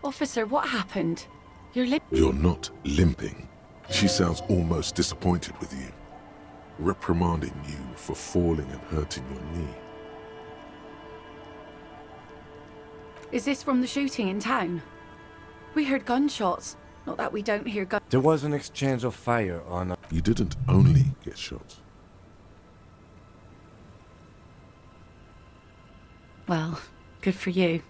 Officer, what happened? You're not limping. She sounds almost disappointed with you, reprimanding you for falling and hurting your knee. Is this from the shooting in town? We heard gunshots. Not that we don't hear guns. There was an exchange of fire on... You didn't only get shot. Well, good for you.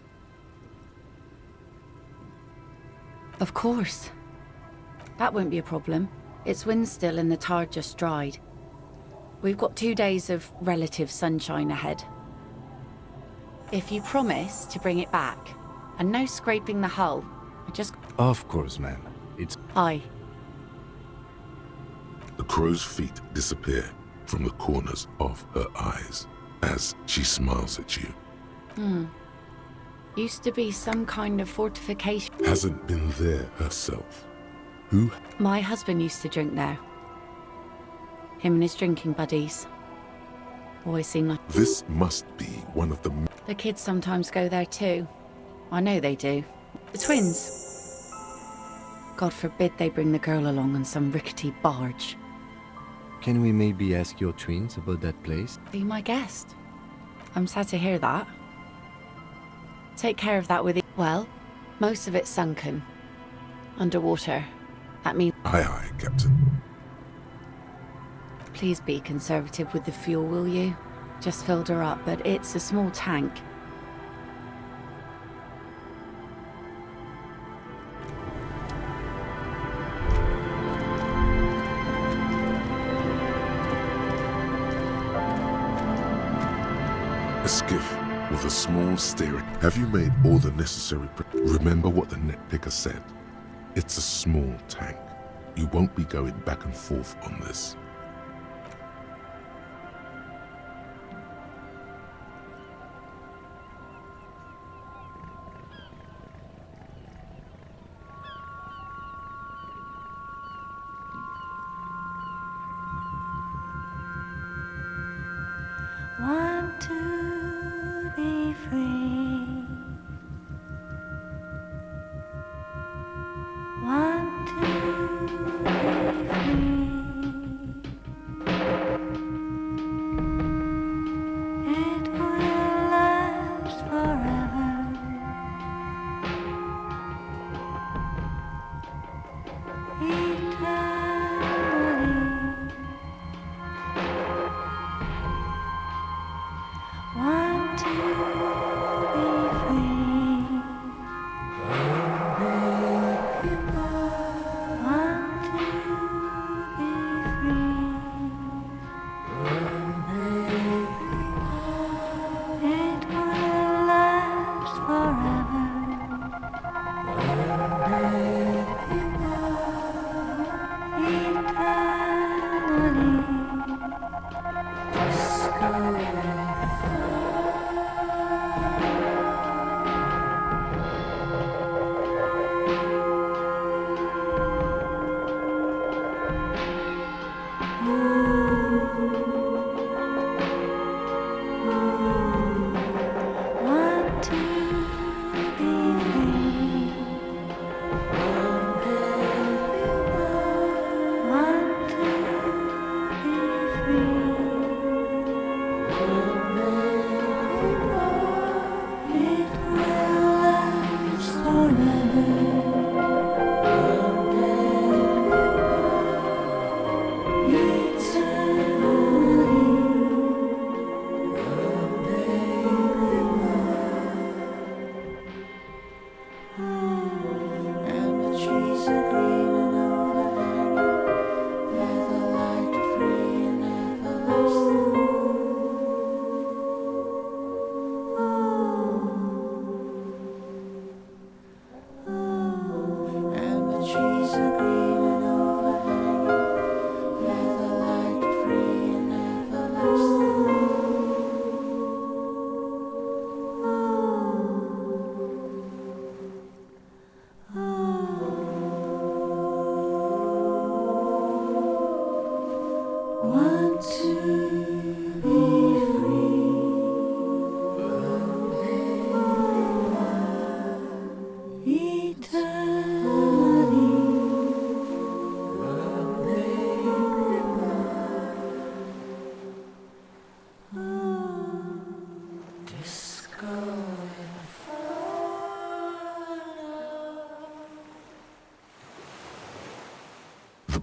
Of course. That won't be a problem. It's wind still and the tar just dried. We've got 2 days of relative sunshine ahead. If you promise to bring it back, and no scraping the hull, I just... Of course, ma'am. It's... Aye. The crow's feet disappear from the corners of her eyes as she smiles at you. Used to be some kind of fortification. Hasn't been there herself. Who? My husband used to drink there. Him and his drinking buddies. Always seem like... This must be one of the... The kids sometimes go there too. I know they do. The twins. God forbid they bring the girl along on some rickety barge. Can we maybe ask your twins about that place? Be my guest. I'm sad to hear that. Take care of that with it. Well, most of it's sunken. Underwater. That means... Aye, aye, Captain. Please be conservative with the fuel, will you? Just filled her up, but it's a small tank. A skiff with a small steering. Have you made all the necessary... Remember what the net picker said. It's a small tank. You won't be going back and forth on this. Want to be free. Want to be free. It will last forever. Eternally. Want to be free. Want to be free. It will last forever. Want to be free. Want to be free. It will last forever. It's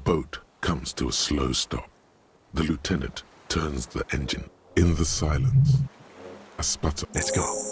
boat comes to a slow stop. The lieutenant turns the engine. In the silence, a sputter. Let's go.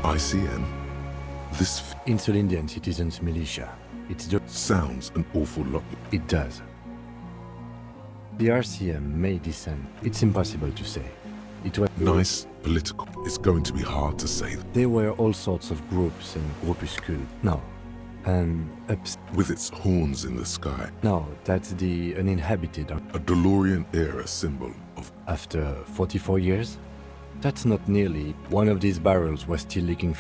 ICN? This Insulindian Citizens Militia. It's just... sounds an awful lot. It does. The RCM may descend. It's impossible to say. It was... Nice, political. It's going to be hard to say. There were all sorts of groups and groupuscules. No. With its horns in the sky. No, that's the uninhabited... A DeLorean-era symbol of... After 44 years? That's not nearly... One of these barrels was still leaking...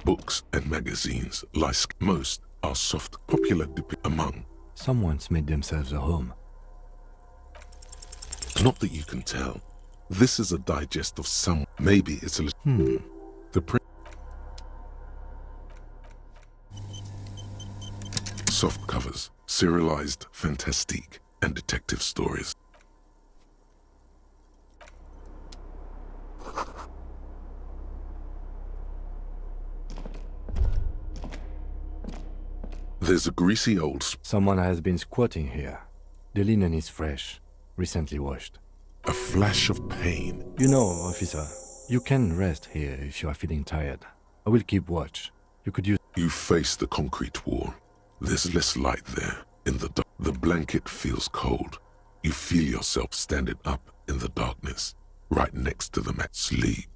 Books and magazines, like most, are soft, popular among. Someone's made themselves a home. Not that you can tell. This is a digest of some. Maybe it's a little. The soft covers, serialized, fantastique, and detective stories. There's a greasy old... Someone has been squatting here. The linen is fresh, recently washed. A flash of pain. You know, officer, you can rest here if you are feeling tired. I will keep watch. You could use... You face the concrete wall. There's less light there. In the dark, the blanket feels cold. You feel yourself standing up in the darkness, right next to the mat. Sleep.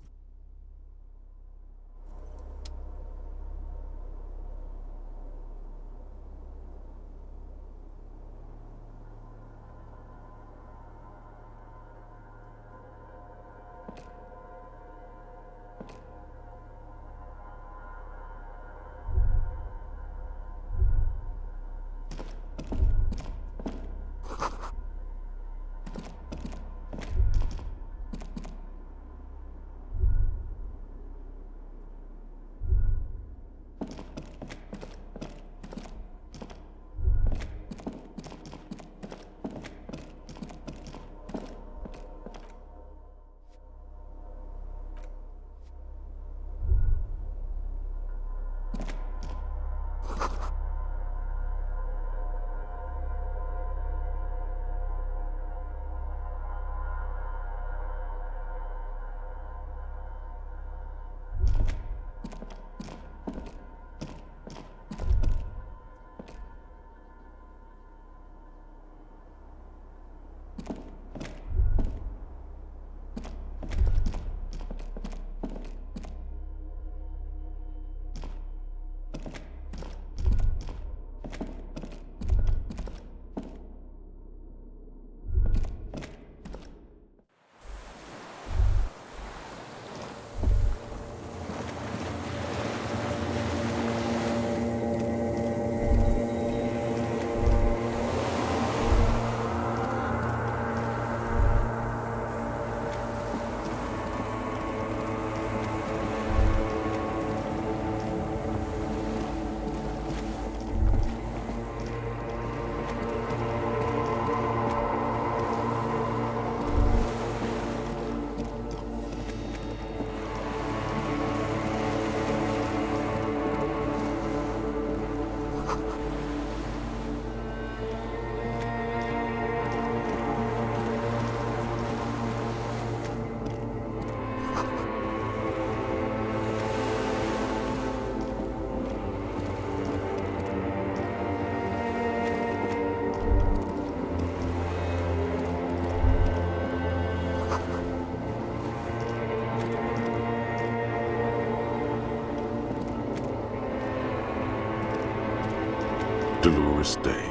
Dolores Day,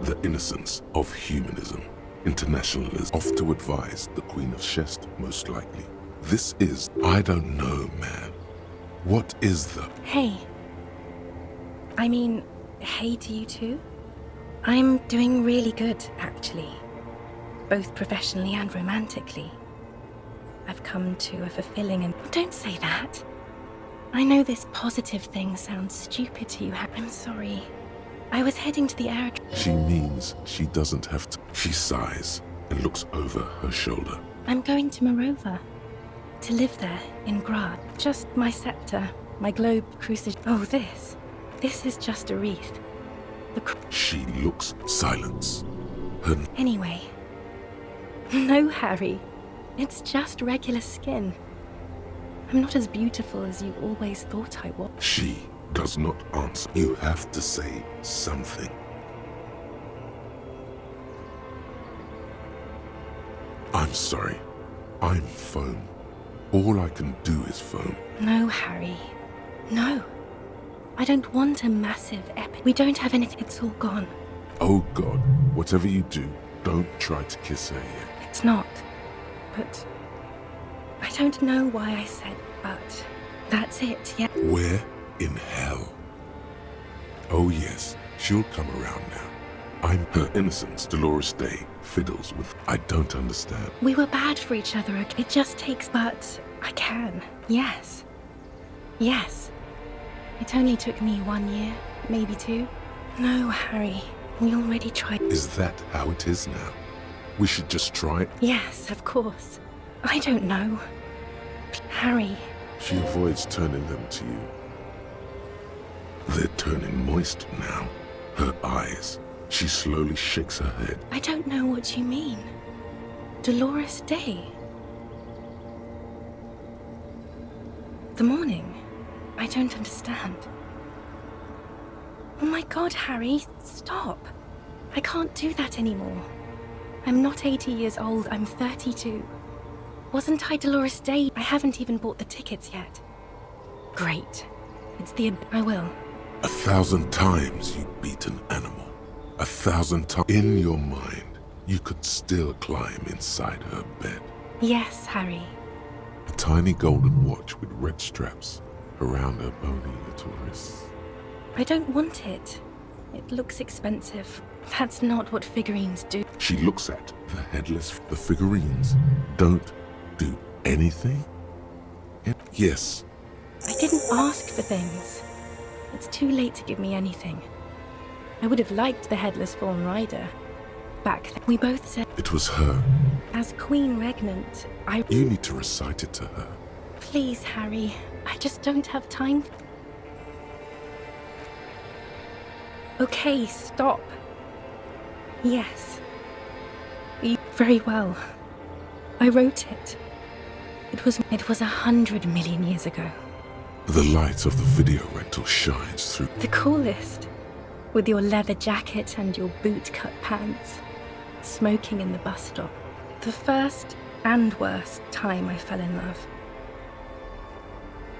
the innocence of humanism. Internationalism, off to advise the Queen of Shest, most likely. This is, I don't know, man. What is the... Hey. I mean, hey to you too. I'm doing really good, actually. Both professionally and romantically. I've come to a fulfilling and... Don't say that. I know this positive thing sounds stupid to you. I'm sorry. I was heading to the aerodrome. She means she doesn't have to. She sighs and looks over her shoulder. I'm going to Morova. To live there, in Grad. Just my scepter, my globe crucifix. Oh, this. This is just a wreath. She looks silence. Her... Anyway. No, Harry. It's just regular skin. I'm not as beautiful as you always thought I was. She does not answer. You have to say something. I'm sorry. I'm foam. All I can do is foam. No, Harry. No. I don't want a massive epic. We don't have anything. It's all gone. Oh God, whatever you do, don't try to kiss her yet. It's not. But I don't know why I said but. That's it, yeah. Where in hell? Oh yes, she'll come around now. I'm her innocence. Dolores Day fiddles with... I don't understand. We were bad for each other, okay? It just takes... But I can. Yes. Yes. It only took me 1 year, maybe 2. No, Harry. We already tried... Is that how it is now? We should just try it? Yes, of course. I don't know. Harry. She avoids turning them to you. They're turning moist now. Her eyes. She slowly shakes her head. I don't know what you mean. Dolores Day. The morning. I don't understand. Oh my God, Harry, stop. I can't do that anymore. I'm not 80 years old, I'm 32. Wasn't I Dolores Day? I haven't even bought the tickets yet. Great. It's the... I will. 1,000 times you beat an animal. 1,000 times. In your mind, you could still climb inside her bed. Yes, Harry. A tiny golden watch with red straps around her bony little wrists. I don't want it. It looks expensive. That's not what figurines do. She looks at the headless... The figurines don't do anything? Yes. I didn't ask for things. It's too late to give me anything. I would have liked the headless fallen rider. Back then, we both said... It was her. As Queen Regnant, I... You need to recite it to her. Please, Harry. I just don't have time. Okay, stop. Yes. Very well. I wrote it. It was 100 million years ago. The light of the video rental shines through. The coolest. With your leather jacket and your boot-cut pants. Smoking in the bus stop. The first and worst time I fell in love.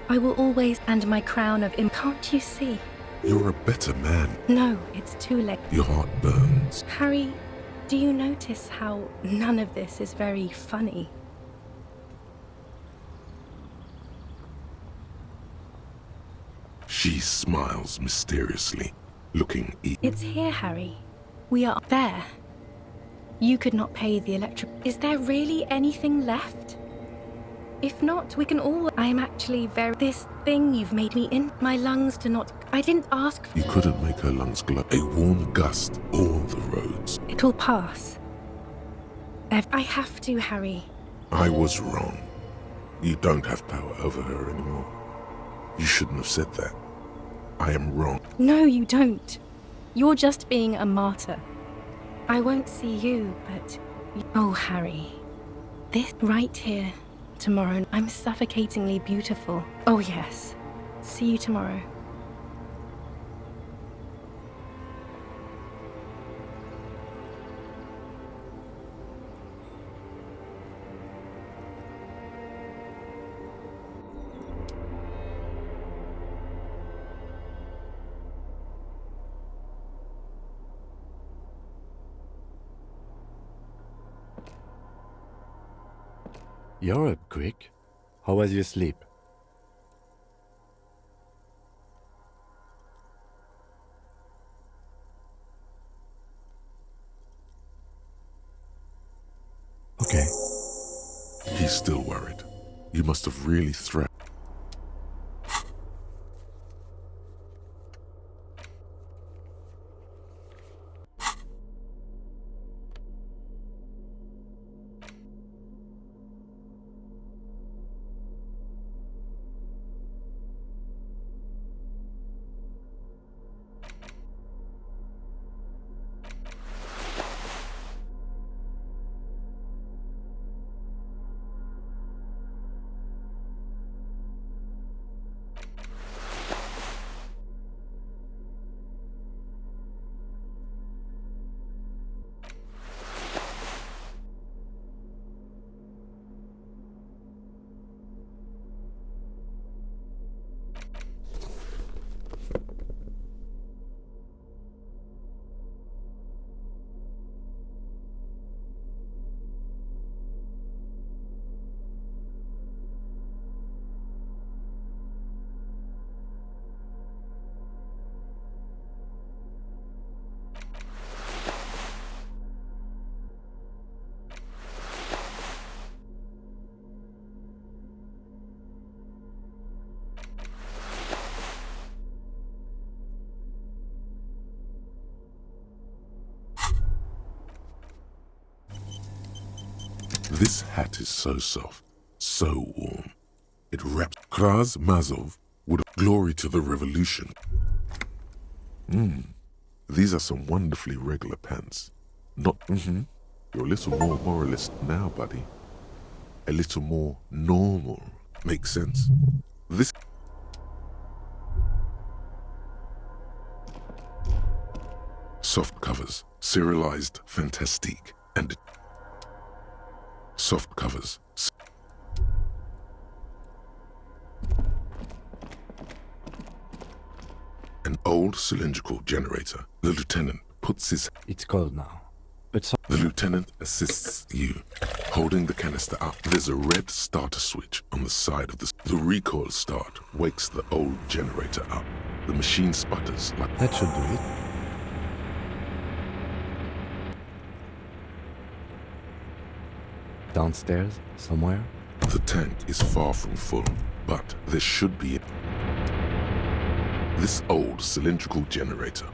I will always... And my crown of... Can't you see? You're a better man. No, it's too late. Your heart burns. Harry, do you notice how none of this is very funny? She smiles mysteriously, looking It's here, Harry. We are there. You could not pay the electric... Is there really anything left? If not, we can all... I am actually very... This thing you've made me in... My lungs do not... I didn't ask... You couldn't make her lungs glow. A warm gust all the roads. It'll pass. I have to, Harry. I was wrong. You don't have power over her anymore. You shouldn't have said that. I am wrong. No, you don't. You're just being a martyr. I won't see you, but... Oh, Harry. This right here, tomorrow. I'm suffocatingly beautiful. Oh, yes. See you tomorrow. You're up quick. How was your sleep? Okay. He's still worried. You must have really threatened. This hat is so soft, so warm. It wraps. Kraz Mazov would have glory to the revolution. These are some wonderfully regular pants. Not, You're a little more moralist now, buddy. A little more normal. Makes sense. This. Soft covers, serialized fantastique, and soft covers. An old cylindrical generator. The lieutenant puts his. It's cold now. But so The lieutenant assists you, holding the canister up. There's a red starter switch on the side of the. The recoil start wakes the old generator up. The machine sputters like. that should do it. Downstairs, somewhere? The tank is far from full, but there should be. This old cylindrical generator.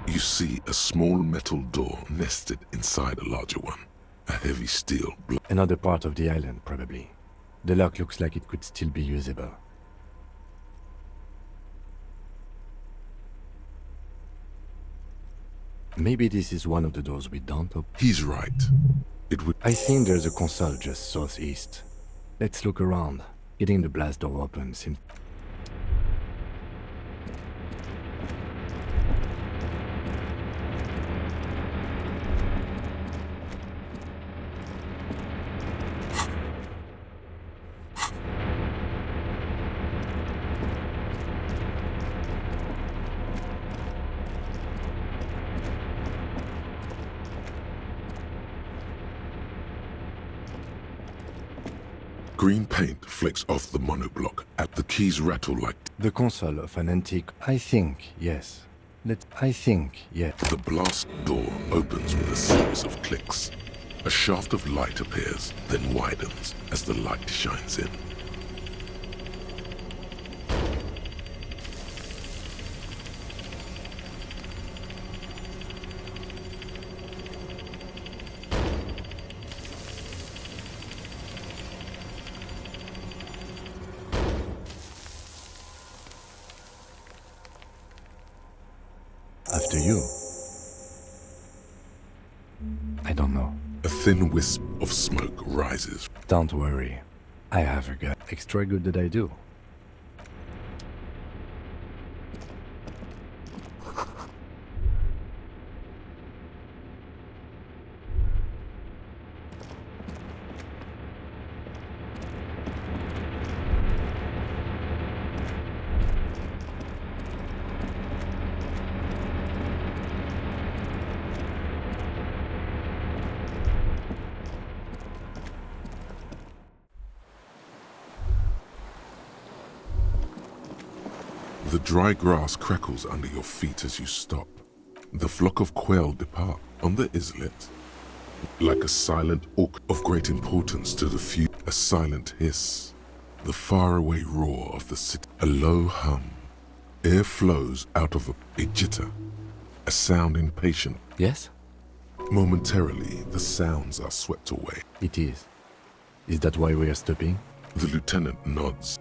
You see a small metal door nested inside a larger one. A heavy steel block. Another part of the island, probably. The lock looks like it could still be usable. Maybe this is one of the doors we don't open. He's right. It would. I think there's a console just southeast. Let's look around. Getting the blast door open seems... Green paint flecks off the monoblock. At the keys rattle like. The console of an antique... I think, yes. I think, yes. The blast door opens with a series of clicks. A shaft of light appears, then widens as the light shines in. to you? I don't know. A thin wisp of smoke rises. Don't worry. I have a gun. Extra good that I do. The dry grass crackles under your feet as you stop. The flock of quail depart on the islet. Like a silent orc of great importance to the few, a silent hiss. The faraway roar of the city, a low hum. Air flows out of a jitter, a sound impatient. Yes? Momentarily, the sounds are swept away. It is. Is that why we are stopping? The lieutenant nods.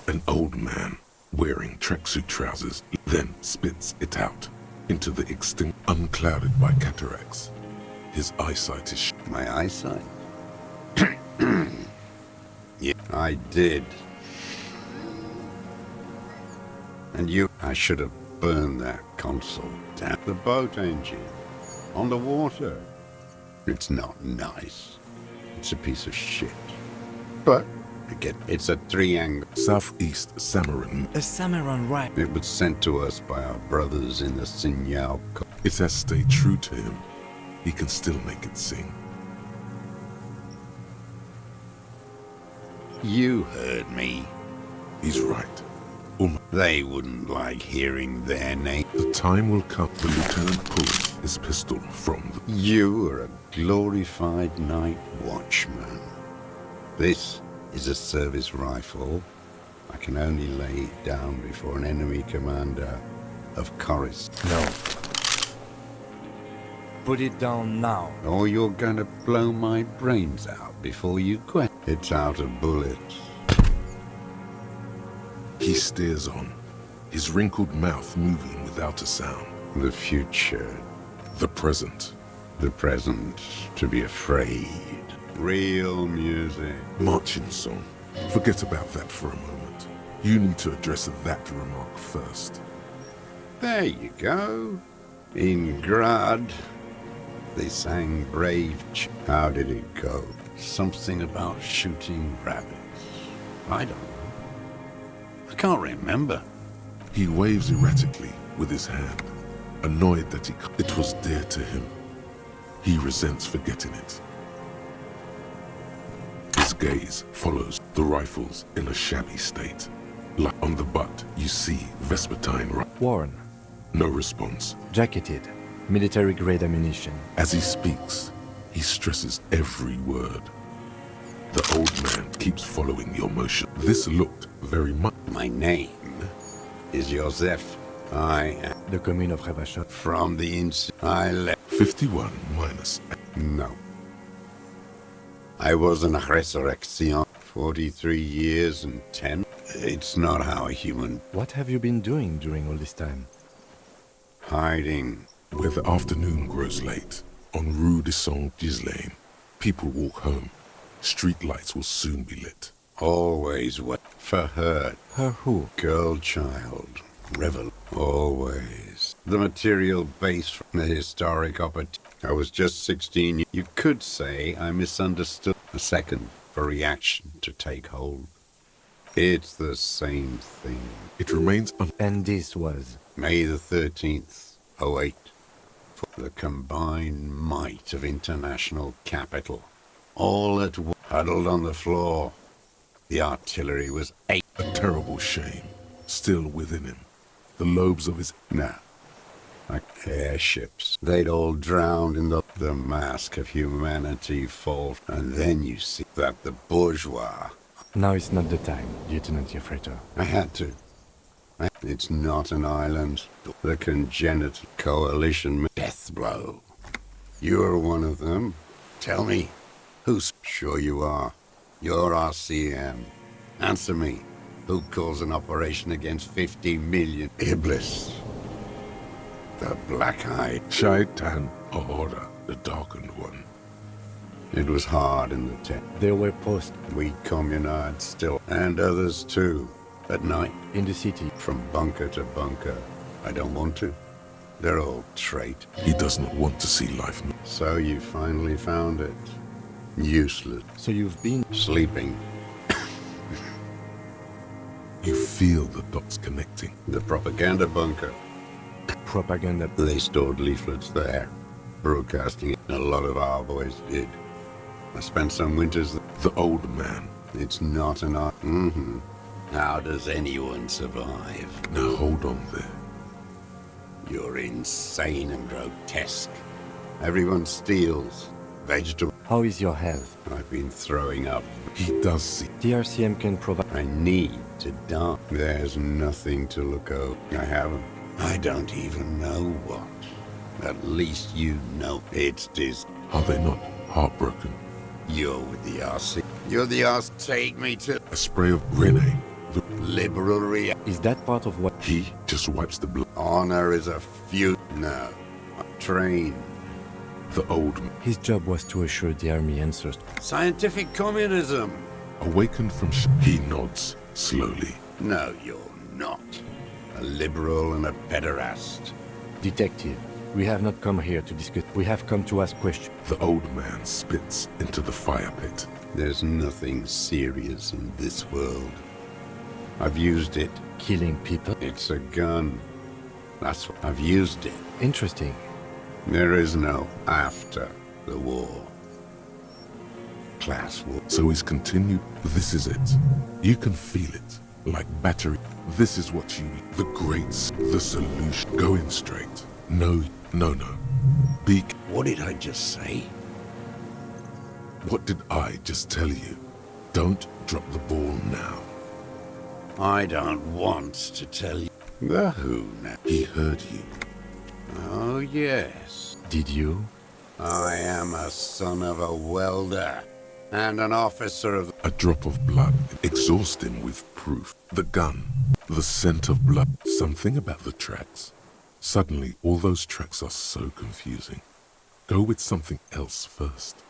An old man, wearing tracksuit trousers, then spits it out into the extinct, unclouded by cataracts. His eyesight is My eyesight? Yeah, I did. And I should have burned that console down. The boat engine. On the water. It's not nice. It's a piece of shit. But, again, it's a triangle. Southeast Samarin. A Samaran right. It was sent to us by our brothers in the Sinyao. It has stayed true to him. He can still make it sing. You heard me. He's right. They wouldn't like hearing their name. The time will come. The lieutenant pulls his pistol from the... You are a glorified night watchman. This is a service rifle. I can only lay it down before an enemy commander of Corus. No. Put it down now. Or you're gonna blow my brains out before you quit. It's out of bullets. He stares on, his wrinkled mouth moving without a sound. The future. The present. The present. To be afraid. Real music. Marching song. Forget about that for a moment. You need to address that remark first. There you go. In Grad, they sang brave. How did it go? Something about shooting rabbits. I don't know. I can't remember. He waves erratically with his hand, annoyed that it was dear to him. He resents forgetting it. His gaze follows the rifles in a shabby state. Like on the butt, you see Vespertine. Worn. No response. Jacketed. Military-grade ammunition. As he speaks, he stresses every word. The old man keeps following your motion. This looked very much... My name is Joseph. I am The commune of Revachot. from the inside. I left. 51 minus... No. I was an resurrection. 43 years and 10. It's not how a human... What have you been doing during all this time? Hiding. Where the afternoon grows late, on Rue de Saint-Ghislain, people walk home. Street lights will soon be lit. Always what? For her. Her who? Girl child. Revel. Always. The material base from the historic opportunity. I was just 16. You could say I misunderstood. A second for reaction to take hold. It's the same thing. It remains And this was... May the 13th, 08. For the combined might of international capital. All at once, huddled on the floor. The artillery was a terrible shame, still within him. The lobes of his... No. Like airships. They'd all drowned in the mask of humanity fall. And then you see that the bourgeois... Now is not the time, Lieutenant Jeffreto. I had to. It's not an island. The congenital coalition death blow. You're one of them. Tell me, who's sure you are? You're RCM. Answer me. Who calls an operation against 50 million Iblis? The black-eyed Shaitan Ahura, the darkened one. It was hard in the tent. There were posts We communards still, and others too, at night, in the city. from bunker to bunker. I don't want to. They're all trait. He does not want to see life. So you finally found it. Useless. So you've been... Sleeping. You feel the dots connecting. The propaganda bunker. propaganda. They stored leaflets there, broadcasting it. A lot of our boys did. I spent some winters there. The old man. It's not an art. How does anyone survive? Now hold on there. You're insane and grotesque. Everyone steals. Vegetable. How is your health? I've been throwing up. He does see. The RCM can provide... I need to die. There's nothing to look over. I haven't. I don't even know what. At least you know it's this. Are they not heartbroken? You're with the RC. You're the RC. Take me to A spray of Rene. The liberal rea. Is that part of what... he just wipes the blood. Honor is a few. No. Train. The old man. His job was to assure the army answers. Scientific communism. Awakened from he nods slowly. No, you're not. A liberal and a pederast. Detective, we have not come here to discuss. We have come to ask questions. The old man spits into the fire pit. There's nothing serious in this world. I've used it. Killing people? It's a gun. That's what I've used it. Interesting. There is no after the war. Class war. So he's continued. This is it. You can feel it. Like battery. This is what you need. The greats. The solution. Going straight. No. Beak. What did I just say? What did I just tell you? Don't drop the ball now. I don't want to tell you. The who now? He heard you. Oh, yes. Did you? I am a son of a welder and an officer of... A drop of blood. Exhaust him with proof. The gun. The scent of blood. Something about the tracks. Suddenly, all those tracks are so confusing. Go with something else first.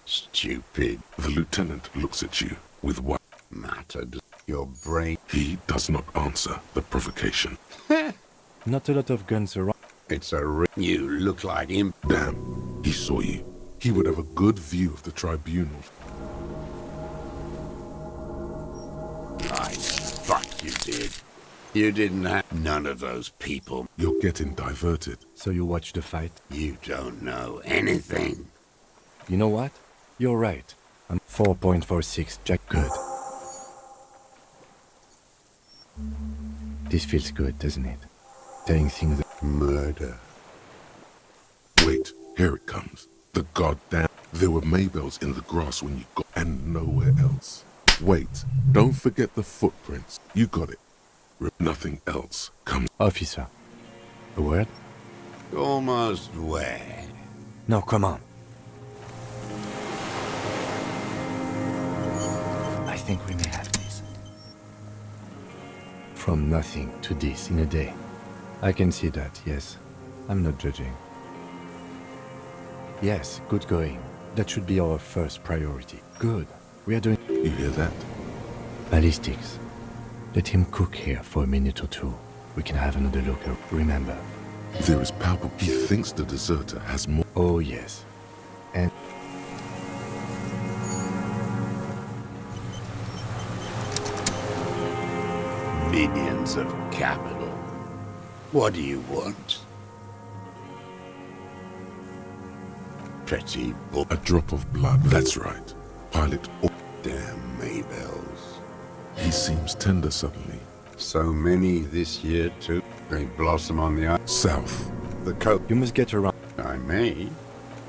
Stupid. The lieutenant looks at you with what Mattered. Your brain. he does not answer the provocation. Not a lot of guns around. It's a You look like him. Damn, he saw you. He would have a good view of the tribunal. I fuck you did. You didn't have none of those people. You're getting diverted. So you watched the fight. You don't know anything. You know what? You're right. I'm 4.46, Jack. Good. This feels good, doesn't it? Saying things that... Murder. Wait, here it comes. The goddamn... There were Maybells in the grass when you got... and nowhere else. Wait, don't forget the footprints. You got it. Nothing else comes... Officer, a word? Almost where? No, come on. I think we may have this. From nothing to this in a day. I can see that, yes. I'm not judging. Yes, good going. That should be our first priority. Good. We are doing... You hear that? Ballistics. Let him cook here for a minute or two. We can have another look. Remember. There is palpable... He thinks the deserter has more... Oh, yes. And... Minions of capital. What do you want? Pretty book. A drop of blood. That's right. Pilot... Damn Maybells. He seems tender suddenly. So many this year, too. They blossom on the eye. South. The coat. You must get around. I may.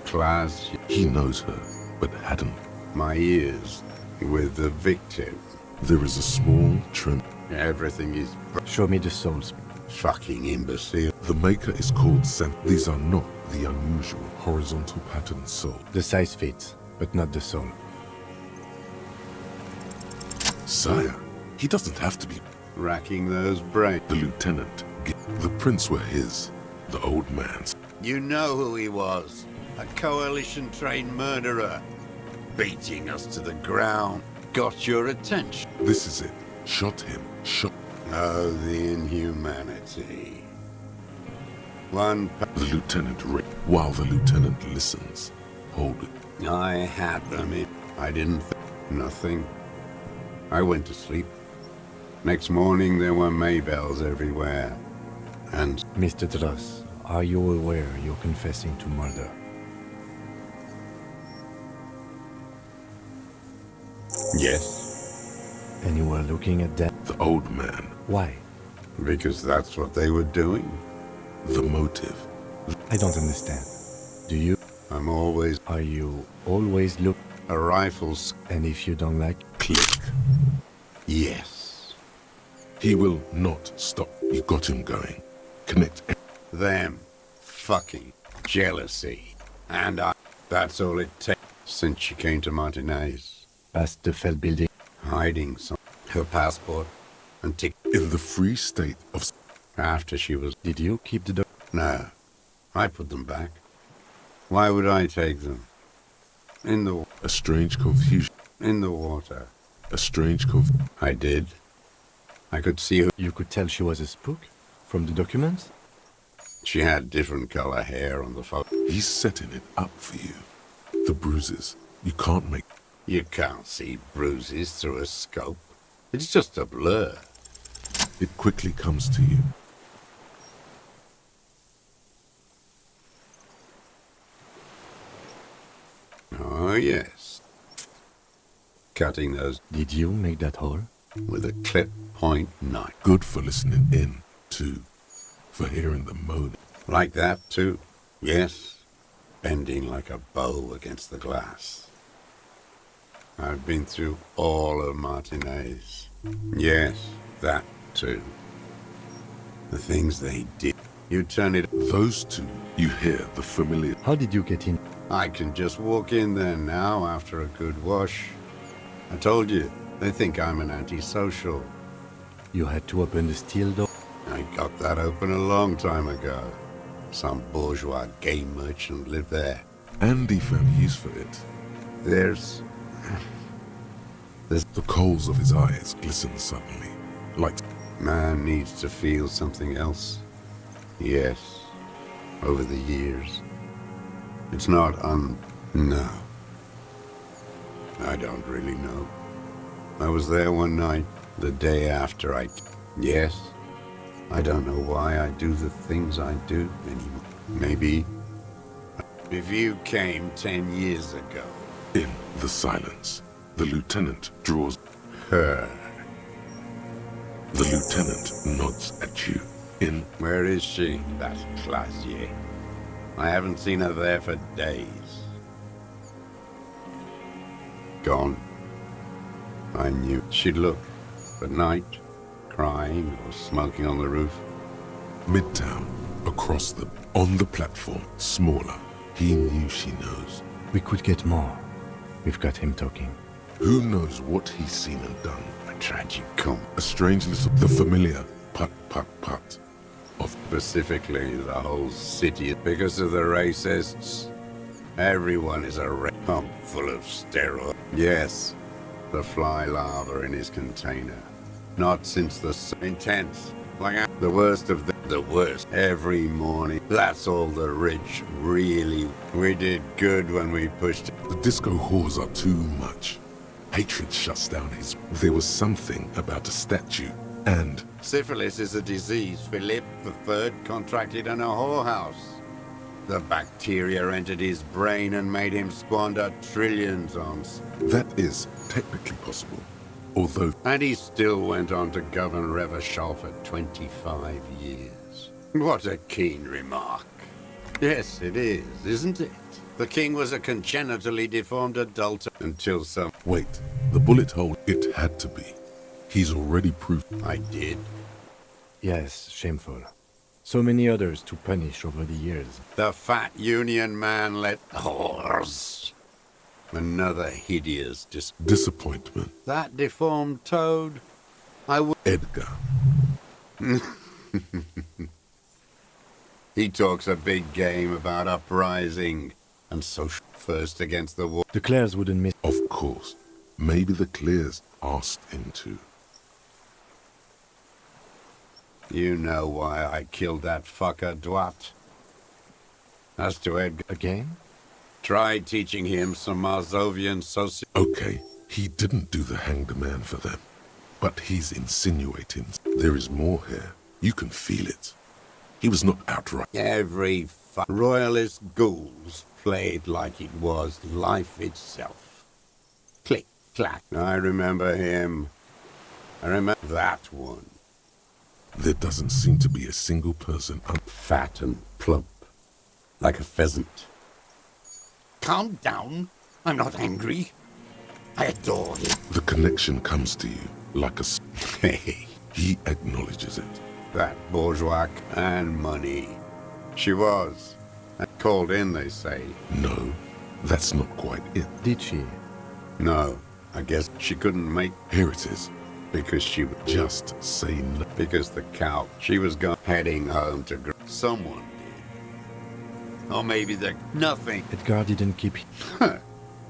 Class He knows her, but hadn't. my ears with the victim. There is a small trim. Everything is Show me the souls. fucking imbecile. The maker is called Sam. These are not the unusual horizontal pattern soul. The size fits, but not the soul. Sire, he doesn't have to be. Racking those brains. The lieutenant. The prints were his. The old man's. You know who he was. A coalition-trained murderer. Beating us to the ground. Got your attention. This is it. Shot him. Shot. Oh, the inhumanity. One... The lieutenant while the lieutenant listens. Hold it. I had them in. I didn't nothing. I went to sleep. Next morning there were Maybells everywhere. And Mr. Dross, are you aware you're confessing to murder? yes, And you were looking at that? The old man. Why? because that's what they were doing. The motive. I don't understand. Do you? I'm always Are you always look? a rifle's... And if you don't like? Click. Yes. He will not stop. You got him going. Connect. Them. Fucking jealousy. And I... That's all it takes since she came to Martinez. Past the Fell building? Hiding some... her passport and ticket. In the free state of... After she was... Did you keep the dog? No. I put them back. Why would I take them? In the... A strange confusion. in the water. A strange I did. I could see her. You could tell she was a spook? From the documents? She had different color hair on the photo. He's setting it up for you. The bruises. You can't make... You can't see bruises through a scope. It's just a blur. It quickly comes to you. Oh, yes. Cutting those Did you make that hole? with a clip point knife. Good for listening in, too. For hearing the moan. Like that, too. Yes. Bending like a bow against the glass. I've been through all of Martinez. Yes, that, too. The things they did. You turn it... Those two, you hear the familiar... How did you get in? I can just walk in there now after a good wash. I told you, they think I'm an antisocial. You had to open the steel door? I got that open a long time ago. Some bourgeois game merchant lived there. Andy found use for it. There's... The coals of his eyes glisten suddenly. Like... Man needs to feel something else. Yes. Over the years. It's not No. I don't really know. I was there one night, the day after I... Yes. I don't know why I do the things I do anymore. Maybe... If you came 10 years ago... In the silence, the lieutenant draws... Her. The lieutenant nods at you. In Where is she, that Clasier? I haven't seen her there for days. Gone. I knew she'd look. At night, crying or smoking on the roof. Midtown, across them, on the platform, smaller. He knew she knows. We could get more. We've got him talking. Who knows what he's seen and done? A tragic come. A strangeness of the familiar put of Specifically, the whole city. Because of the racists, everyone is a pump full of steroids. Yes, the fly larva in his container. Not since the intense. Like the worst of the worst. Every morning. That's all the rich really. We did good when we pushed it. the disco whores are too much. Hatred shuts down his. There was something about a statue, and Syphilis is a disease Philip III contracted in a whorehouse. The bacteria entered his brain and made him squander trillions on... that is technically possible. Although And he still went on to govern Revachol for 25 years. What a keen remark. Yes, it is, isn't it? The king was a congenitally deformed adult until some... wait, the bullet hole, it had to be. He's already proved. I did. Yes, shameful. So many others to punish over the years. The fat union man let... whores. Another hideous Disappointment. That deformed toad? I would... Edgar. He talks a big game about uprising and social first against the war. The Clares wouldn't miss. Of course. Maybe the Clears asked him to. You know why I killed that fucker, Dwat. As to Edgar, Again? tried teaching him some Marzovian soci... Okay, he didn't do the hanged man for them. But he's insinuating there is more here. You can feel it. He was not outright. Every royalist ghouls played like it was life itself. Click, clack. I remember him. I remember that one. There doesn't seem to be a single person Fat and plump. Like a pheasant. Calm down. I'm not angry. I adore him. The connection comes to you like a... Hey, He acknowledges it. that bourgeois and money. She was. Called in, they say. No, that's not quite it. Did she? No, I guess she couldn't make Here it is. because she would Just say no. because the cow she was heading home to someone did. Or maybe the nothing. Edgar didn't keep.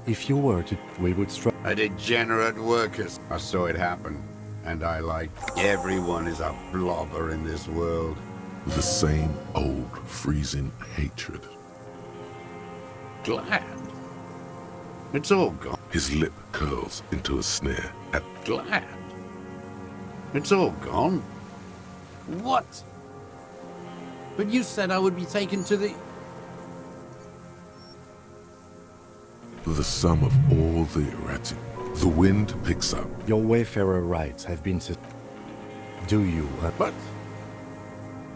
If you were to, we would strike. A degenerate workers. I saw it happen. And I like everyone is a blobber in this world. The same old freezing hatred. Glad. It's all gone. His lip curls into a sneer at... Glad. It's all gone. What? But you said I would be taken to the... the sum of all the erratic. The wind picks up. Your wayfarer rights have been. Do you? But...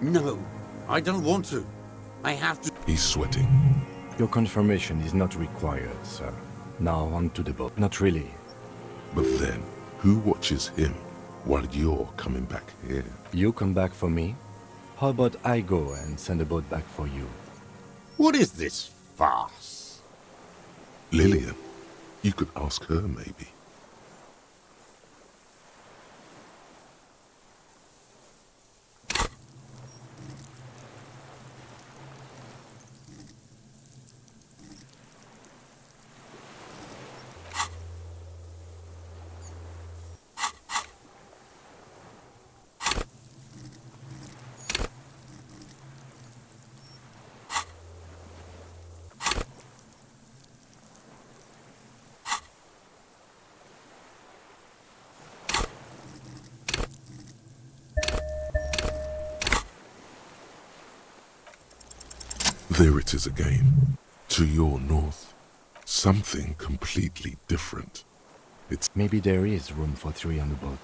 No, I don't want to. I have to... He's sweating. Your confirmation is not required, sir. Now on to the boat. Not really. But then, who watches him while you're coming back here? You come back for me? How about I go and send a boat back for you? What is this farce? Lillian. You could ask her, maybe. There it is again. To your north. Something completely different. It's... Maybe there is room for three on the boat.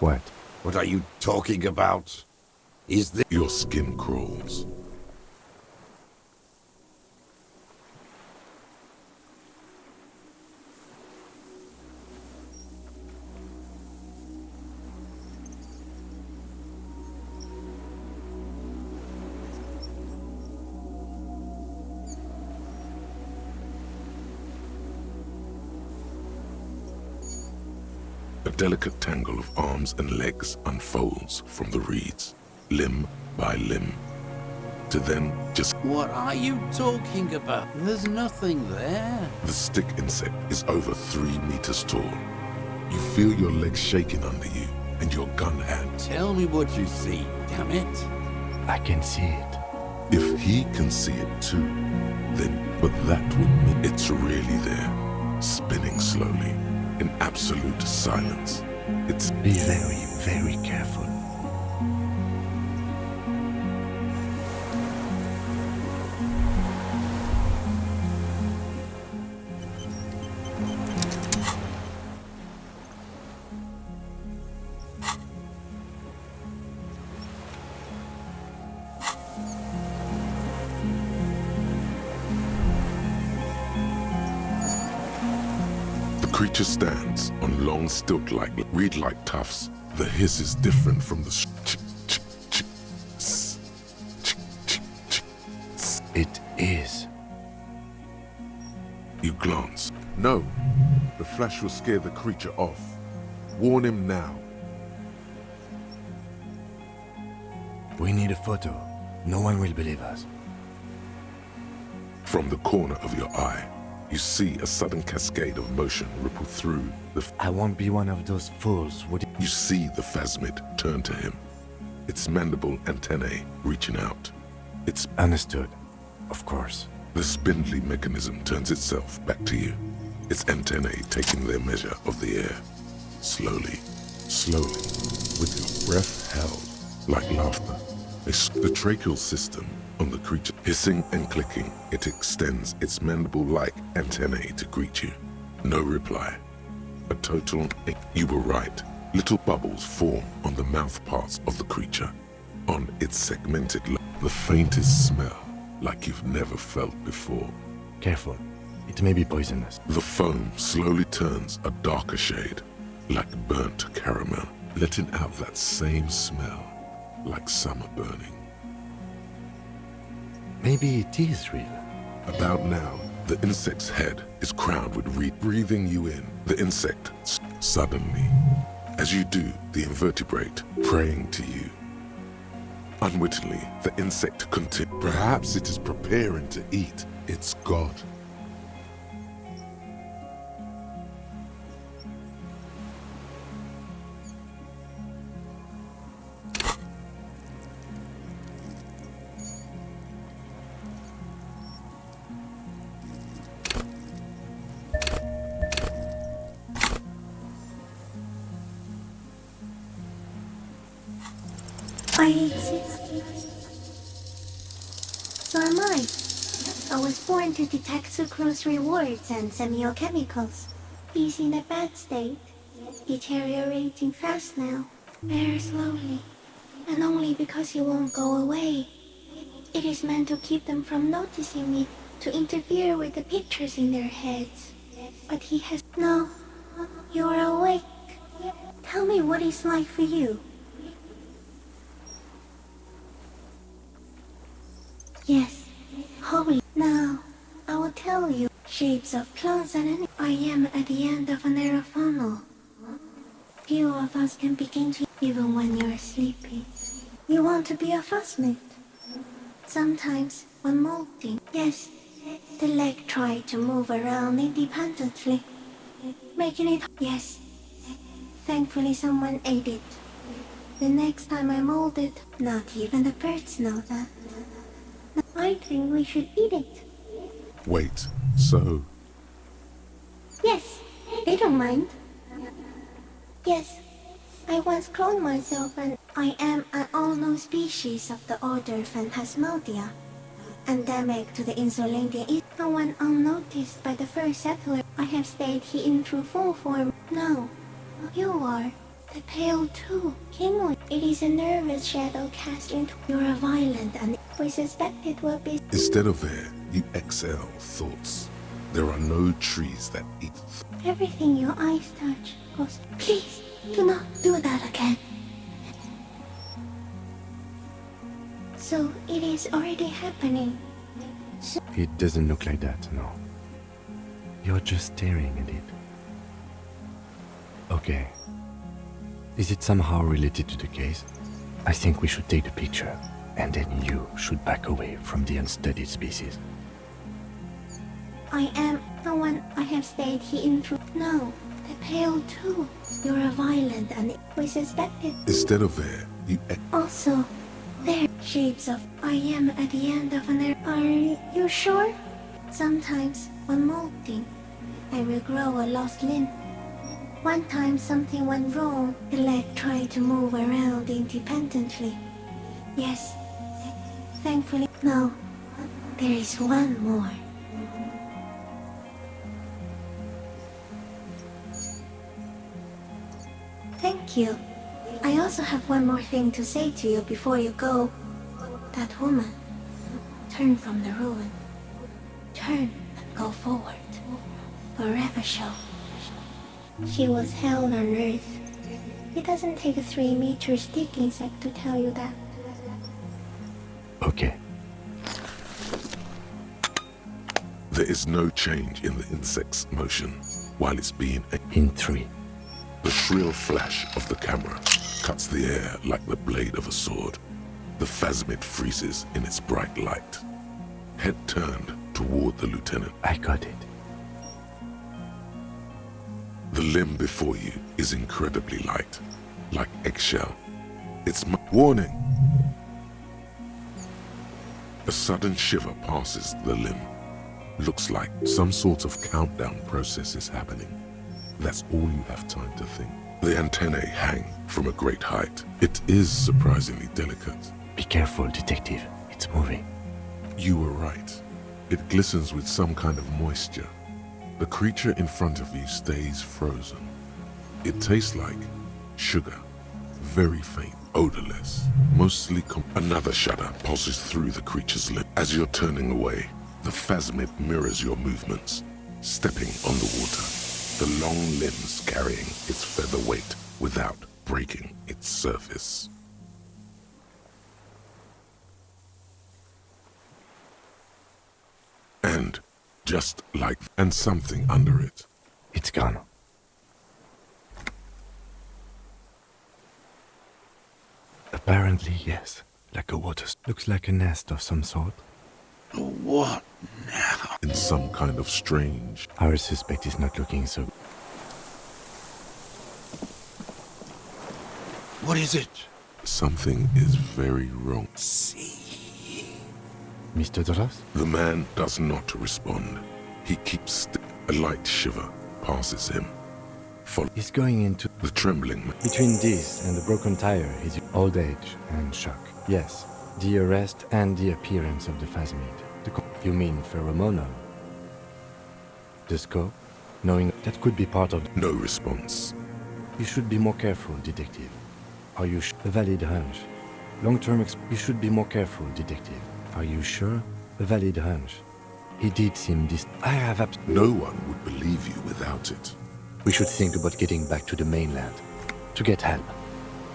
What? What are you talking about? Is this... Your skin crawls. A delicate tangle of arms and legs unfolds from the reeds, limb by limb, to then just... What are you talking about? There's nothing there. The stick insect is over 3 meters tall. You feel your legs shaking under you and your gun hand. Tell me what you see, damn it. I can see it. If he can see it too, then... But that would mean it's really there, spinning slowly, in absolute silence. It's... Be very, very careful. The creature stands on long stilt-like, reed-like tufts. The hiss is different from the It is. You glance. No, the flash will scare the creature off. Warn him now. We need a photo. No one will believe us. From the corner of your eye, you see a sudden cascade of motion ripple through the... I won't be one of those fools, would it? You see the phasmid turn to him, its mandible antennae reaching out. Its... Understood. Of course. The spindly mechanism turns itself back to you, its antennae taking their measure of the air. Slowly, slowly, with your breath held, like laughter. The tracheal system on the creature, hissing and clicking, it extends its mandible-like antennae to greet you. No reply. A total... You were right. Little bubbles form on the mouth parts of the creature, on its segmented the faintest smell, like you've never felt before. Careful. It may be poisonous. The foam slowly turns a darker shade, like burnt caramel, letting out that same smell, like summer burning. Maybe it is real. About now, the insect's head is crowned with reed, breathing you in. The insect, suddenly, as you do, the invertebrate, praying to you. Unwittingly, the insect continues. Perhaps it is preparing to eat its god. I exist. So am I. I was born to detect sucrose rewards and semiochemicals. He's in a bad state, deteriorating fast now, very slowly, and only because he won't go away. It is meant to keep them from noticing me, to interfere with the pictures in their heads. But he has... No, you're awake. Tell me what it's like for you. Yes, holy. Now, I will tell you. Shapes of plants and I am at the end of a narrow funnel. Few of us can begin to, even when you're sleeping. You want to be a fuzzmate? Sometimes, when molting, yes, the leg tried to move around independently, making it, yes. Thankfully someone ate it. The next time I molded, not even the birds know that. I think we should eat it. Wait, so... Yes, they don't mind. Yes, I once cloned myself and I am an unknown species of the order Phantasmodia. Endemic to the Insulandia is no one unnoticed by the first settler. I have stayed hidden through full form. No, you are. The pale too came on. It is a nervous shadow cast into. You're a violent and we suspect it will be. Instead of air, you exhale thoughts. There are no trees that eat. Everything your eyes touch goes. Please do not do that again. So it is already happening. It doesn't look like that, no. You're just staring at it. Okay. Is it somehow related to the case? I think we should take the picture, and then you should back away from the unstudied species. I am the one I have stayed here in through. No, the pale too. You're a violent and we suspect it. Instead of air, you Also, there shapes of. I am at the end of an era. Are you sure? Sometimes, when molting, I will grow a lost limb. One time something went wrong. The leg tried to move around independently. Yes. Thankfully, no. There is one more. Thank you. I also have one more thing to say to you before you go. That woman. Turn from the ruin. Turn and go forward. Forever show. She was held on Earth. It doesn't take a 3-meter stick insect to tell you that. Okay. There is no change in the insect's motion while it's being. In 3. The shrill flash of the camera cuts the air like the blade of a sword. The phasmid freezes in its bright light. Head turned toward the lieutenant. I got it. The limb before you is incredibly light, like eggshell. It's warning. A sudden shiver passes the limb. Looks like some sort of countdown process is happening. That's all you have time to think. The antennae hang from a great height. It is surprisingly delicate. Be careful, detective. It's moving. You were right. It glistens with some kind of moisture. The creature in front of you stays frozen. It tastes like sugar, very faint, odorless, mostly Another shudder pulses through the creature's lip. As you're turning away, the phasmid mirrors your movements, stepping on the water, the long limbs carrying its feather weight without breaking its surface. And just like, and something under it. It's gone. Apparently, yes. Like a water. Looks like a nest of some sort. What now? In some kind of strange. Our suspect is not looking so. What is it? Something is very wrong. See. Mr. Dross? The man does not respond. He keeps still. A light shiver passes him. He's going into. The trembling. Between this and the broken tire is old age and shock. Yes, the arrest and the appearance of the phasmid. You mean pheromonal? The scope? Knowing that could be part of. No response. You should be more careful, detective. Are you a valid hunch? Long-term you should be more careful, detective. Are you sure? A valid hunch. He did seem I have No one would believe you without it. We should think about getting back to the mainland. To get help.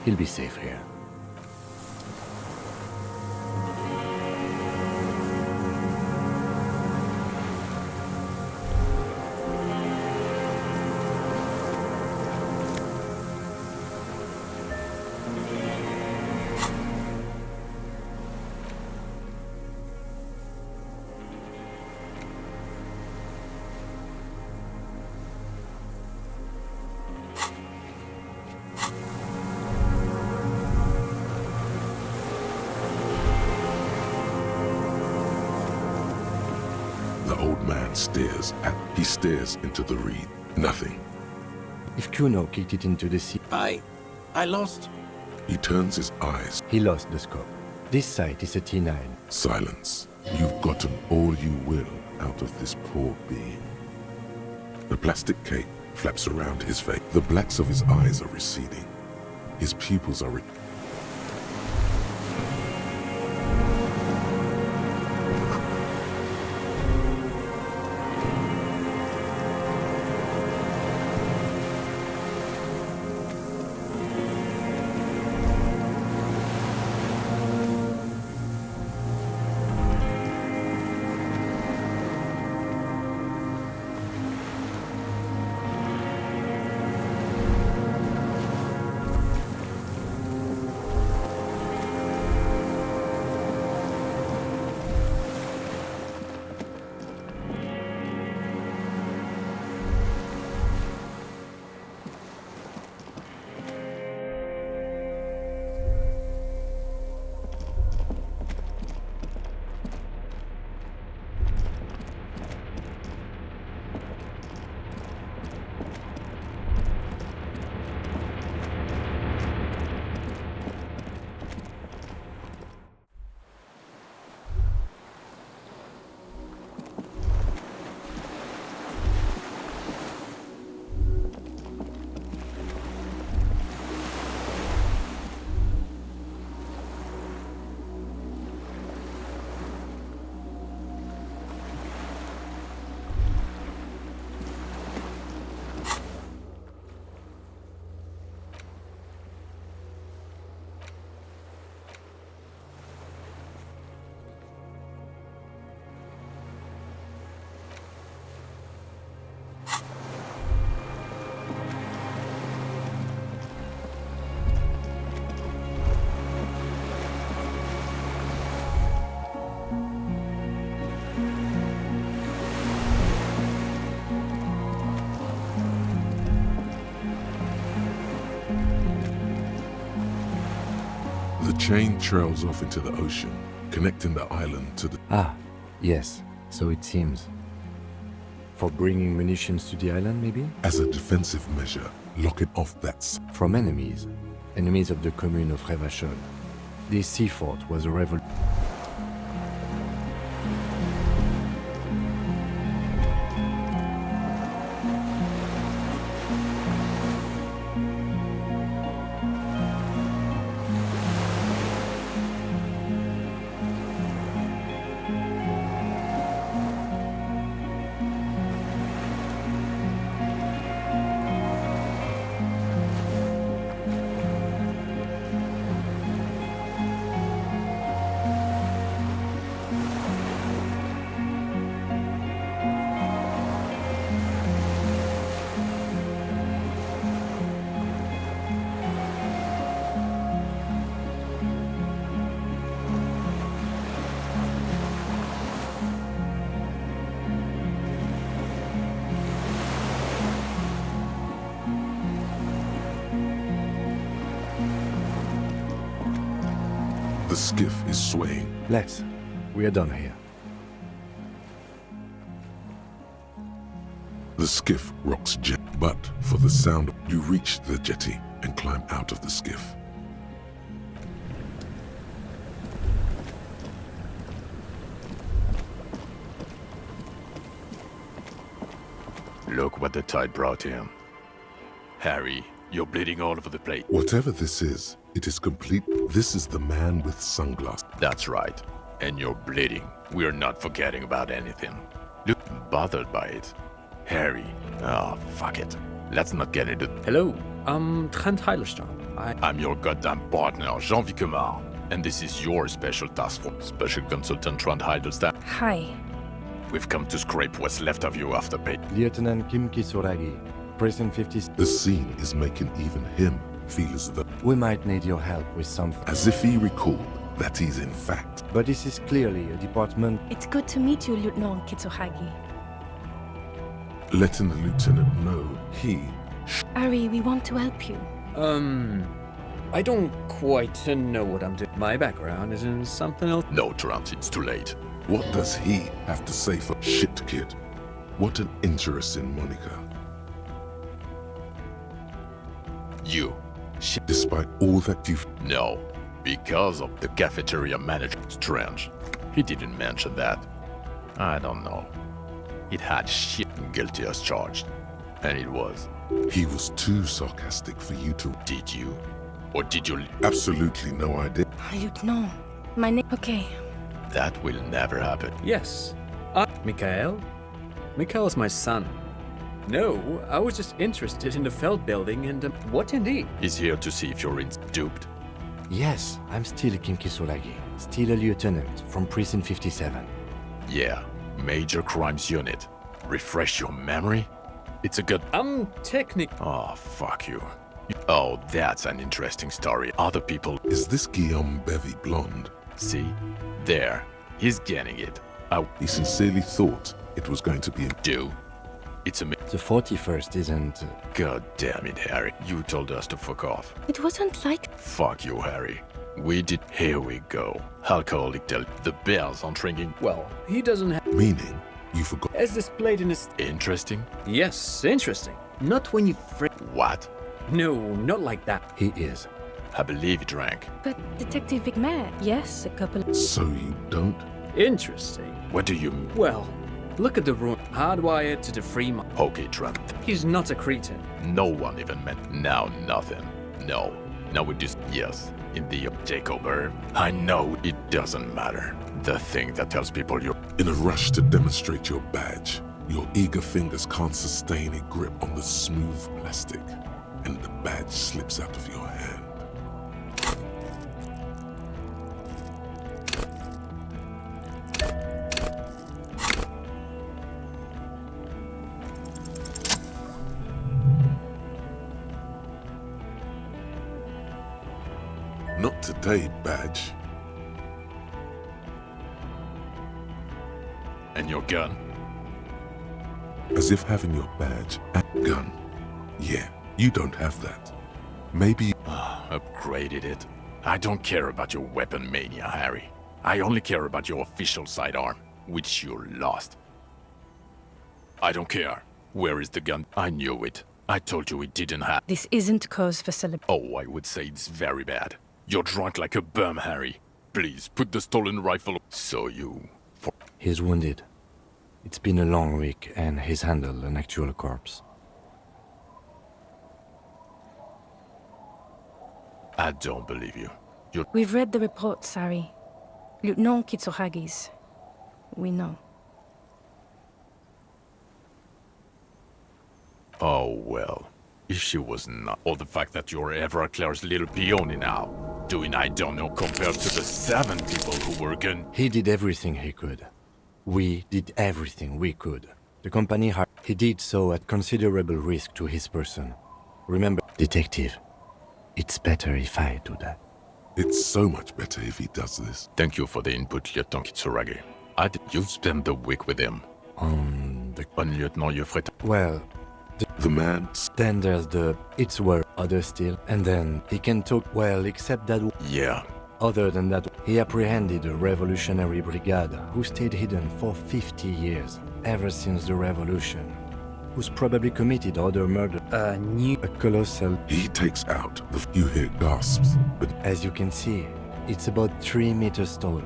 He'll be safe here. He stares into the reed. Nothing. If Kuno kicked it into the sea... I lost. He turns his eyes. He lost the scope. This site is a T9. Silence. You've gotten all you will out of this poor being. The plastic cape flaps around his face. The blacks of his eyes are receding. His pupils are The chain trails off into the ocean, connecting the island to the... Ah, yes, so it seems. For bringing munitions to the island, maybe? As a defensive measure, lock it off From enemies. Enemies of the commune of Revachol. This sea fort was a revolution. The skiff is swaying. Let's. We are done here. The skiff rocks but for the sound, you reach the jetty and climb out of the skiff. Look what the tide brought him. Harry, you're bleeding all over the place. Whatever this is, it is complete. This is the man with sunglasses. That's right. And you're bleeding. We're not forgetting about anything. Look bothered by it. Harry. Oh, fuck it. Let's not get into... Hello, I'm Trent Heilerstein. I'm your goddamn partner, Jean Vicomar. And this is your special task force, Special Consultant Trent Heilerstein. Hi. We've come to scrape what's left of you after pay. Lieutenant Kim Kisuragi, Prison 50. The scene is making even him feel as though... We might need your help with something. As if he recalled that he's in fact... But this is clearly a department... It's good to meet you, Lieutenant Kitsuhagi. Letting the lieutenant know he... Ari, we want to help you. I don't quite know what I'm doing. My background is in something else. No, Trent, it's too late. What does he have to say for shit, kid? What an interesting Monica. You. Despite all that you've... No, because of the cafeteria manager. Strange. He didn't mention that. I don't know. It had shit guilty as charged. And it was. He was too sarcastic for you to... Did you? Or did you... Absolutely no idea. Lieutenant, my name. Okay. That will never happen. Yes. Mikhail? Mikhail's my son. No, I was just interested in the Feld building and... what indeed? He's here to see if you're duped. Yes, I'm still Kim Kisolagi, still a lieutenant from Prison 57. Yeah, Major Crimes Unit. Refresh your memory? It's a good... technical. Oh, fuck you. Oh, that's an interesting story. Other people... Is this Guillaume Bevy blonde? See? There. He's getting it. He sincerely thought it was going to be Do. It's a... The 41st isn't... God damn it, Harry. You told us to fuck off. It wasn't like. Fuck you, Harry. We did... Here we go. Alcoholic tell... The bells aren't ringing. Well, he doesn't have... Meaning, you forgot. As displayed in his... Interesting? Yes, interesting. Not when you What? No, not like that. He is. I believe he drank. But Detective Vigmer, yes, a couple. So you don't? Interesting. What do you... Well, look at the room. Hardwired to the free mind. Okay, Trump. He's not a cretin. No one even meant... Now nothing. No. Now we just... Yes. In the takeover. I know it doesn't matter. The thing that tells people you're... In a rush to demonstrate your badge, your eager fingers can't sustain a grip on the smooth plastic, and the badge slips out of your hand. Not today, badge. And your gun? As if having your badge and gun. Yeah, you don't have that. Maybe... Upgraded it. I don't care about your weapon mania, Harry. I only care about your official sidearm, which you lost. I don't care. Where is the gun? I knew it. I told you it didn't have... This isn't cause for celebration. Oh, I would say it's very bad. You're drunk like a bum, Harry. Please, put the stolen rifle... So you... He's wounded. It's been a long week, and he's handled an actual corpse. I don't believe you. We've read the reports, Harry. Lieutenant Kitsohagi's. We know. Oh, well. If she was not... Or the fact that you're Everclear's little peony now. Doing I don't know compared to the 7 people who were gone... He did everything he could. We did everything we could. The company he did so at considerable risk to his person. Remember, detective, it's better if I do that. It's so much better if he does this. Thank you for the input, Lieutenant Kitsuragi. You've spent the week with him. On Lieutenant Yofret. Well, The man... then there's the it's where other still, and then he can talk well, except that Yeah. other than that, he apprehended a revolutionary brigade who stayed hidden for 50 years, ever since the revolution, who's probably committed other murder. A colossal... He takes out the... You hear gasps, but... As you can see, it's about 3 meters tall.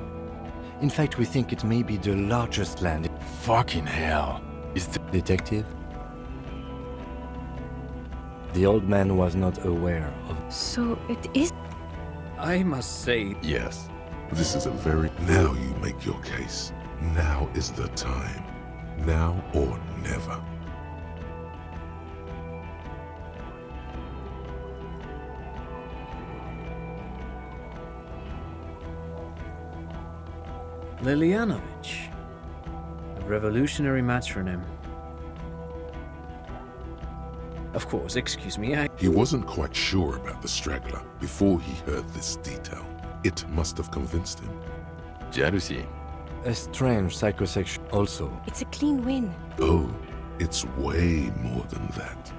In fact, we think it may be the largest land... Fucking hell. Is the... Detective? The old man was not aware of... So it is. I must say... Yes. This is a very... Now you make your case. Now is the time. Now or never. Lilianovich. A revolutionary matronym. Of course, excuse me, He wasn't quite sure about the straggler before he heard this detail. It must have convinced him. Jealousy. A strange psychosexual... Also, It's a clean win. Oh, it's way more than that.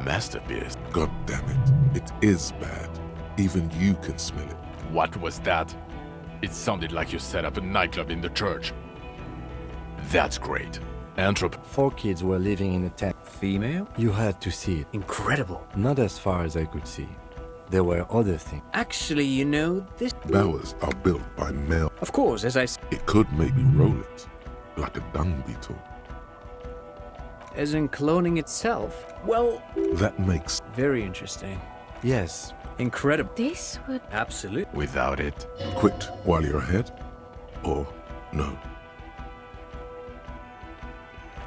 Masterpiece. God damn it. It is bad. Even you can smell it. What was that? It sounded like you set up a nightclub in the church. That's great. 4 kids were living in a tent. Female? You had to see it. Incredible. Not as far as I could see. There were other things. Actually, you know, this... Bowers are built by male. Of course, as I said... It could maybe roll it. like a dung beetle. As in cloning itself? Well, That makes very interesting. Yes, Incredible. This would. Absolutely. Without it, quit while you're ahead, or no.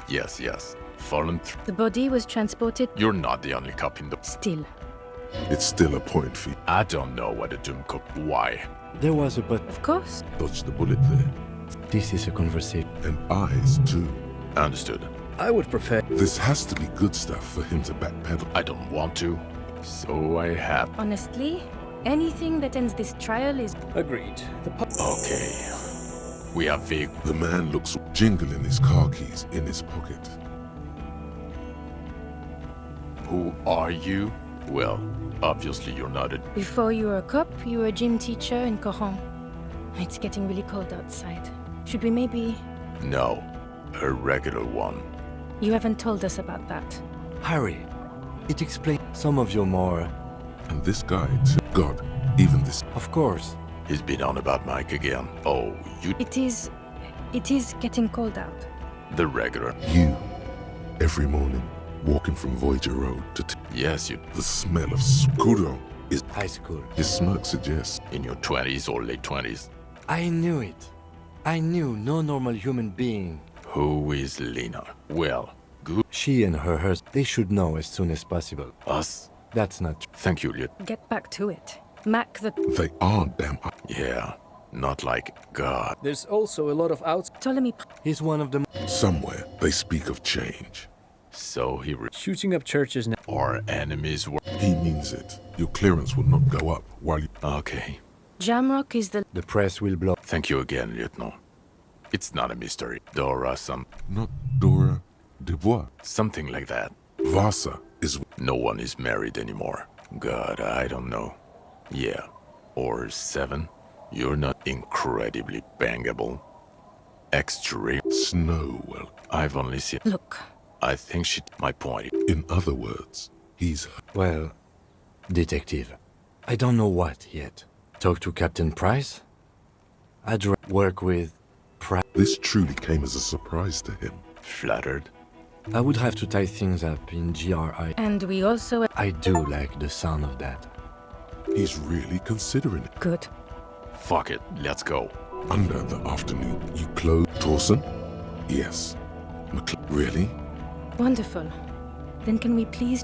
yes. Fallen through. The body was transported. You're not the only cop in the. Still. It's still a point for you. I don't know what a doom cook. Why? there was a but. Of course. Dodge the bullet there. This is a conversation. And eyes, too. Understood. I would prefer. This has to be good stuff for him to backpedal. I don't want to, so I have. Honestly, anything that ends this trial is. Agreed. Okay. We have Vig. The man looks jingling his car keys in his pocket. Who are you? Well, obviously you're not a. Before you were a cop, you were a gym teacher in Coron. It's getting really cold outside. Should we maybe. No, a regular one. You haven't told us about that. Harry, it explains some of your more. And this guy, too. God, even this. Of course. He's been on about Mike again. Oh, you. It is getting cold out. The regular. You, every morning, walking from Voyager Road to. Yes, you. The smell of Scudon is. High school. His smirk suggests. In your 20s or late 20s. I knew it. I knew no normal human being. Who is Lena? Well, good. She and her hers, they should know as soon as possible. Us. That's not true. Thank you, Liet. Get back to it. Mac the. They are damn. Yeah, not like God. There's also a lot of outs. Ptolemy. He's one of them. Somewhere they speak of change. So he. Shooting up churches now. Our enemies were. He means it. Your clearance will not go up while you. Okay. Jamrock is the. The press will blow. Thank you again, Lieutenant. It's not a mystery. Dora, Not Dora Dubois. something like that. Vasa is. No one is married anymore. God, I don't know. Yeah. Or 7. You're not incredibly bangable. Extra. Snow. Well, I've only seen. Look. I think she. My point. in other words, he's. Well, detective, I don't know what yet. Talk to Captain Price? I'd work with Price. This truly came as a surprise to him. Flattered. I would have to tie things up in GRI. And we also. I do like the sound of that. He's really considering it. Good. Fuck it. Let's go. Under the afternoon, you close. Torson? Yes. Really? Wonderful. Then can we please.